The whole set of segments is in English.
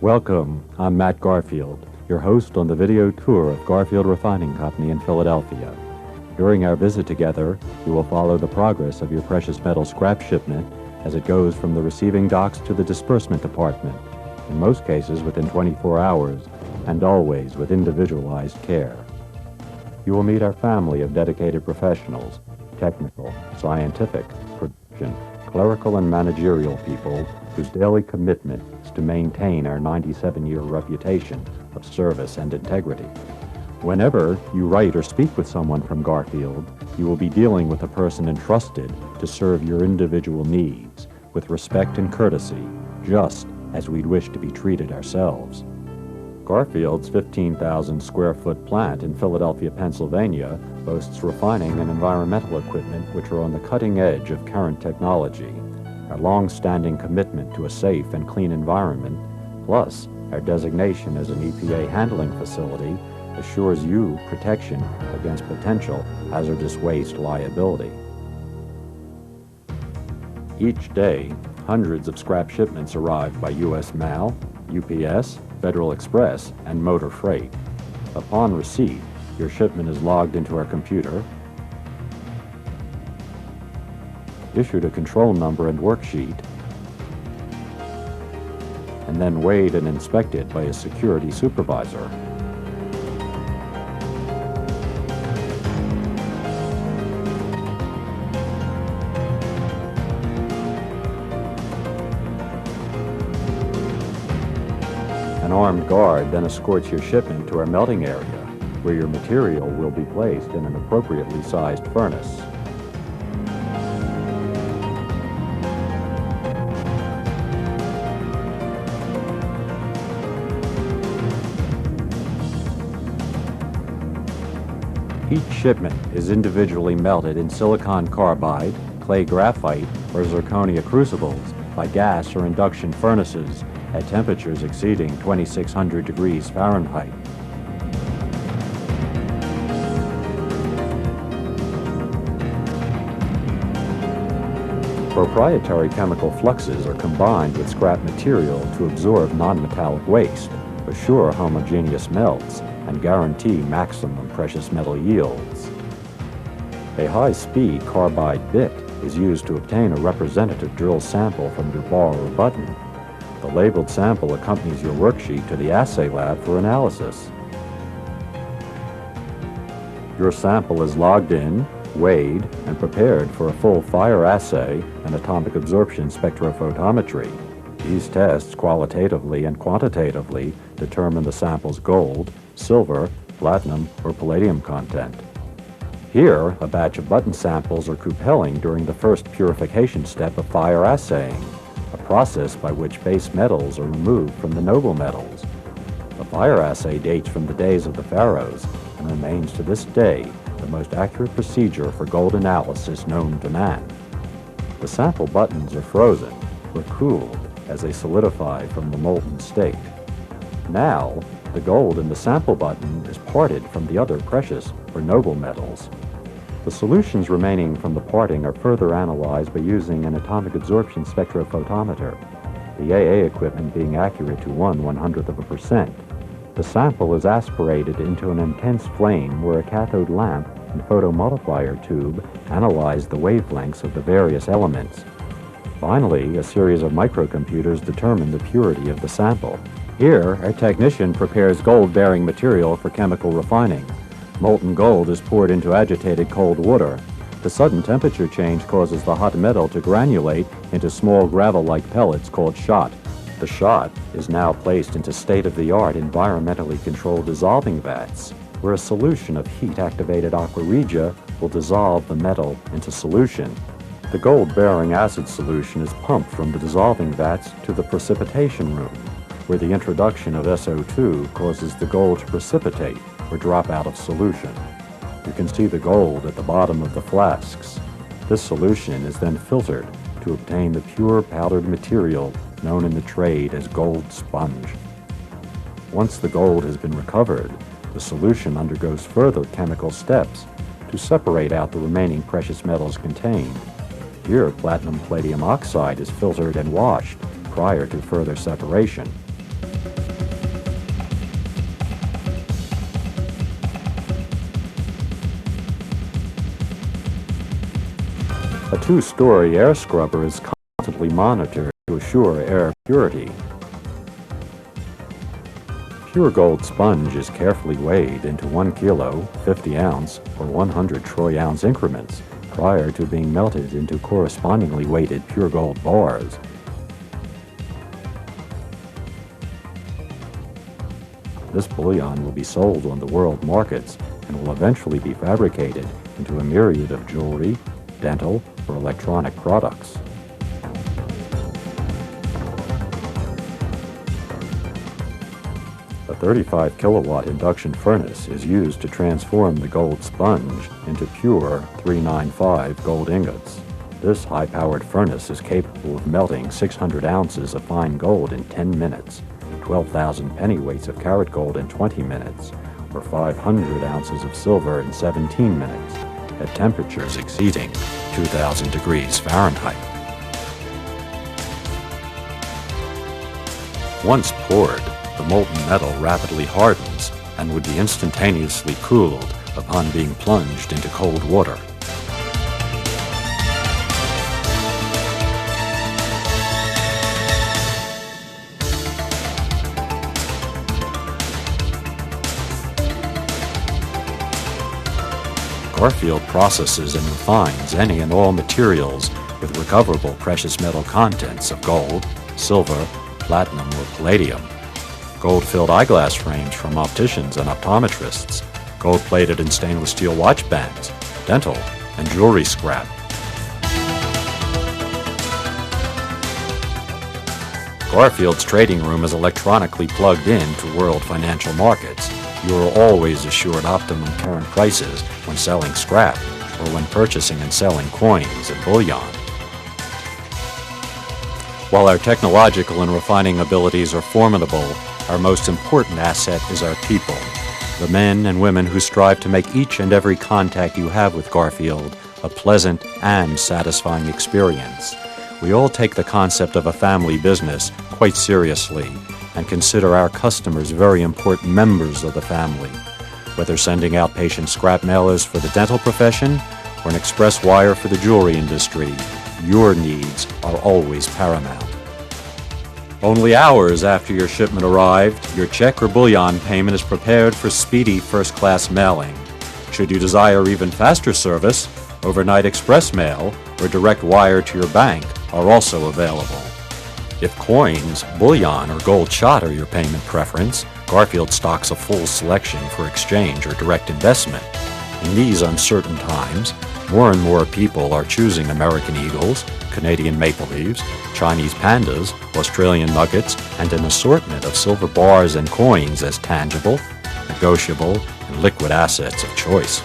Welcome, I'm Matt Garfield, your host on the video tour of Garfield Refining Company in Philadelphia. During our visit together, you will follow the progress of your precious metal scrap shipment as it goes from the receiving docks to the disbursement department, in most cases within 24 hours, and always with individualized care. You will meet our family of dedicated professionals, technical, scientific, production, clerical, and managerial people whose daily commitment is to maintain our 97-year reputation of service and integrity. Whenever you write or speak with someone from Garfield, you will be dealing with a person entrusted to serve your individual needs with respect and courtesy, just as we'd wish to be treated ourselves. Garfield's 15,000 square foot plant in Philadelphia, Pennsylvania boasts refining and environmental equipment which are on the cutting edge of current technology. Our long-standing commitment to a safe and clean environment, plus our designation as an EPA handling facility, assures you protection against potential hazardous waste liability. Each day, hundreds of scrap shipments arrive by U.S. Mail, UPS, Federal Express, and motor freight. Upon receipt, your shipment is logged into our computer, issued a control number and worksheet, and then weighed and inspected by a security supervisor. An armed guard then escorts your shipment to our melting area, where your material will be placed in an appropriately sized furnace. Each shipment is individually melted in silicon carbide, clay graphite, or zirconia crucibles by gas or induction furnaces at temperatures exceeding 2,600 degrees Fahrenheit. Proprietary chemical fluxes are combined with scrap material to absorb non-metallic waste, assure homogeneous melts, and guarantee maximum precious metal yields. A high-speed carbide bit is used to obtain a representative drill sample from your bar or button. The labeled sample accompanies your worksheet to the assay lab for analysis. Your sample is logged in, weighed, and prepared for a full fire assay and atomic absorption spectrophotometry. These tests qualitatively and quantitatively determine the sample's gold, silver, platinum, or palladium content. Here, a batch of button samples are coupeling during the first purification step of fire assaying, a process by which base metals are removed from the noble metals. The fire assay dates from the days of the pharaohs and remains to this day the most accurate procedure for gold analysis known to man. The sample buttons are frozen or cooled as they solidify from the molten state. Now, the gold in the sample button is parted from the other precious or noble metals. The solutions remaining from the parting are further analyzed by using an atomic absorption spectrophotometer, the AA equipment being accurate to 1/100%. The sample is aspirated into an intense flame where a cathode lamp and photomultiplier tube analyze the wavelengths of the various elements. Finally, a series of microcomputers determine the purity of the sample. Here, our technician prepares gold-bearing material for chemical refining. Molten gold is poured into agitated cold water. The sudden temperature change causes the hot metal to granulate into small gravel-like pellets called shot. The shot is now placed into state-of-the-art environmentally controlled dissolving vats, where a solution of heat-activated aqua regia will dissolve the metal into solution. The gold-bearing acid solution is pumped from the dissolving vats to the precipitation room, where the introduction of SO2 causes the gold to precipitate or drop out of solution. You can see the gold at the bottom of the flasks. This solution is then filtered to obtain the pure powdered material known in the trade as gold sponge. Once the gold has been recovered, the solution undergoes further chemical steps to separate out the remaining precious metals contained. Here, platinum palladium oxide is filtered and washed prior to further separation. A two-story air scrubber is constantly monitored to assure air purity. Pure gold sponge is carefully weighed into 1 kilo, 50 ounce, or 100 troy ounce increments prior to being melted into correspondingly weighted pure gold bars. This bullion will be sold on the world markets and will eventually be fabricated into a myriad of jewelry, dental, or electronic products. A 35 kilowatt induction furnace is used to transform the gold sponge into pure 395 gold ingots. This high-powered furnace is capable of melting 600 ounces of fine gold in 10 minutes, 12,000 pennyweights of carat gold in 20 minutes, or 500 ounces of silver in 17 minutes, at temperatures exceeding 2,000 degrees Fahrenheit. Once poured, the molten metal rapidly hardens and would be instantaneously cooled upon being plunged into cold water. Garfield processes and refines any and all materials with recoverable precious metal contents of gold, silver, platinum, or palladium. Gold-filled eyeglass frames from opticians and optometrists, gold-plated and stainless steel watch bands, dental, and jewelry scrap. Garfield's trading room is electronically plugged in to world financial markets. You are always assured optimum current prices when selling scrap or when purchasing and selling coins and bullion. While our technological and refining abilities are formidable, our most important asset is our people, the men and women who strive to make each and every contact you have with Garfield a pleasant and satisfying experience. We all take the concept of a family business quite seriously and consider our customers very important members of the family. Whether sending out patient scrap mailers for the dental profession or an express wire for the jewelry industry, your needs are always paramount. Only hours after your shipment arrived, your check or bullion payment is prepared for speedy first-class mailing. Should you desire even faster service, overnight express mail or direct wire to your bank are also available. If coins, bullion, or gold shot are your payment preference, Garfield stocks a full selection for exchange or direct investment. In these uncertain times, more and more people are choosing American eagles, Canadian maple leaves, Chinese pandas, Australian nuggets, and an assortment of silver bars and coins as tangible, negotiable, and liquid assets of choice.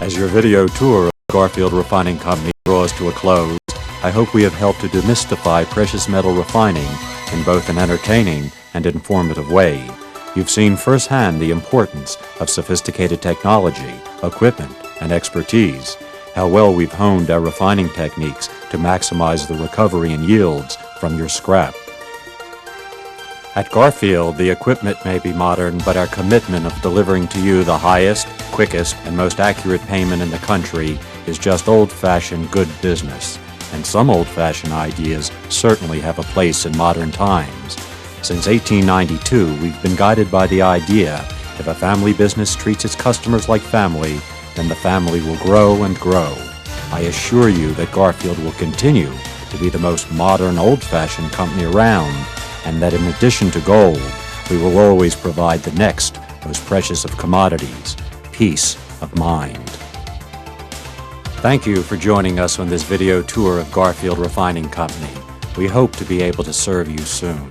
As your video tour of Garfield Refining Company draws to a close, I hope we have helped to demystify precious metal refining in both an entertaining and informative way. You've seen firsthand the importance of sophisticated technology, equipment, and expertise, how well we've honed our refining techniques to maximize the recovery and yields from your scrap. At Garfield, the equipment may be modern, but our commitment of delivering to you the highest, quickest, and most accurate payment in the country is just old-fashioned good business. And some old-fashioned ideas certainly have a place in modern times. Since 1892, we've been guided by the idea, if a family business treats its customers like family, then the family will grow and grow. I assure you that Garfield will continue to be the most modern, old-fashioned company around, and that in addition to gold, we will always provide the next most precious of commodities, peace of mind. Thank you for joining us on this video tour of Garfield Refining Company. We hope to be able to serve you soon.